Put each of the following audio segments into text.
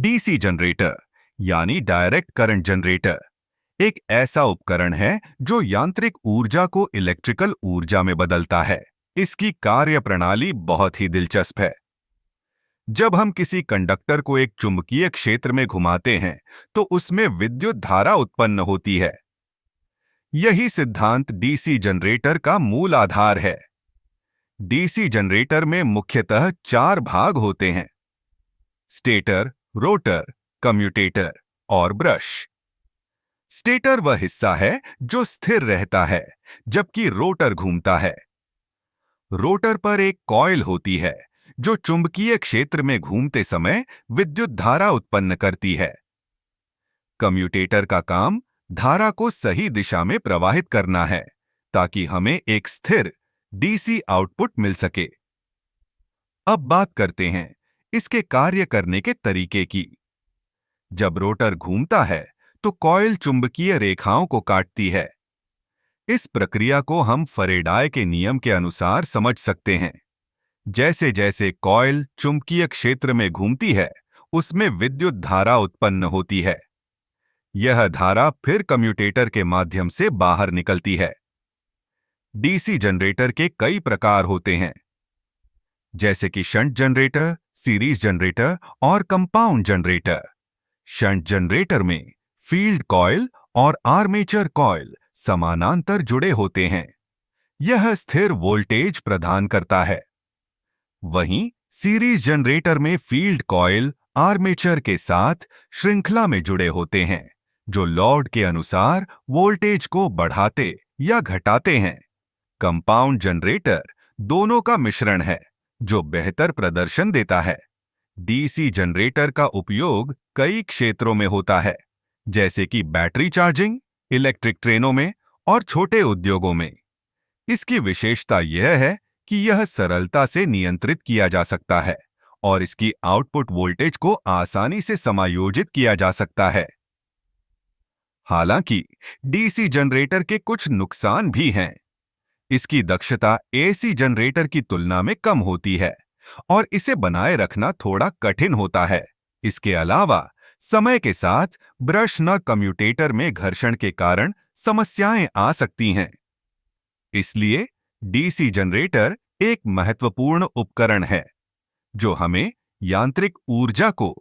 DC generator यानी direct current generator एक ऐसा उपकरण है जो यांत्रिक ऊर्जा को इलेक्ट्रिकल ऊर्जा में बदलता है। इसकी कार्यप्रणाली बहुत ही दिलचस्प है। जब हम किसी कंडक्टर को एक चुंबकीय क्षेत्र में घुमाते हैं तो उसमें विद्युत धारा उत्पन्न होती है। यही सिद्धांत डीसी जनरेटर का मूल आधार है। डीसी जनरेटर में मुख्यतः 4 भाग होते हैं: स्टेटर, रोटर, कम्यूटेटर और ब्रश। स्टेटर वह हिस्सा है जो स्थिर रहता है, जबकि रोटर घूमता है। रोटर पर एक कॉइल होती है जो चुंबकीय क्षेत्र में घूमते समय विद्युत धारा उत्पन्न करती है। कम्यूटेटर का काम धारा को सही दिशा में प्रवाहित करना है ताकि हमें एक स्थिर डीसी आउटपुट मिल सके। अब बात करते हैं इसके कार्य करने के तरीके की। जब रोटर घूमता है तो कॉइल चुंबकीय रेखाओं को काटती है। इस प्रक्रिया को हम फैराडे के नियम के अनुसार समझ सकते हैं। जैसे जैसे कॉइल चुंबकीय क्षेत्र में घूमती है, उसमें विद्युत धारा उत्पन्न होती है। यह धारा फिर कम्यूटेटर के माध्यम से बाहर निकलती है। डीसी जनरेटर के कई प्रकार होते हैं, जैसे कि शंट जनरेटर, सीरीज जनरेटर और कंपाउंड जनरेटर। शंट जनरेटर में फील्ड कॉइल और आर्मेचर कॉइल समानांतर जुड़े होते हैं। यह स्थिर वोल्टेज प्रदान करता है। वहीं सीरीज जनरेटर में फील्ड कॉइल आर्मेचर के साथ श्रृंखला में जुड़े होते हैं, जो लोड के अनुसार वोल्टेज को बढ़ाते या घटाते हैं। कंपाउंड जनरेटर दोनों का मिश्रण है, जो बेहतर प्रदर्शन देता है। डीसी जनरेटर का उपयोग कई क्षेत्रों में होता है, जैसे कि बैटरी चार्जिंग, इलेक्ट्रिक ट्रेनों में और छोटे उद्योगों में। इसकी विशेषता यह है कि यह सरलता से नियंत्रित किया जा सकता है और इसकी आउटपुट वोल्टेज को आसानी से समायोजित किया जा सकता है। हालांकि डीसी जनरेटर के कुछ नुकसान भी हैं। इसकी दक्षता एसी जनरेटर की तुलना में कम होती है और इसे बनाए रखना थोड़ा कठिन होता है। इसके अलावा समय के साथ ब्रश न कम्यूटेटर में घर्षण के कारण समस्याएं आ सकती हैं। इसलिए डीसी जनरेटर एक महत्वपूर्ण उपकरण है जो हमें यांत्रिक ऊर्जा को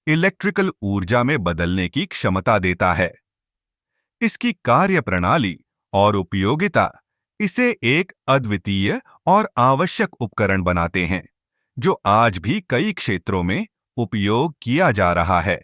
इलेक्ट्रिकल ऊर्जा में बदलने की क्षमता देता है। इसकी कार्यप्रणाली और उपयोगिता इसे एक अद्वितीय और आवश्यक उपकरण बनाते हैं, जो आज भी कई क्षेत्रों में उपयोग किया जा रहा है।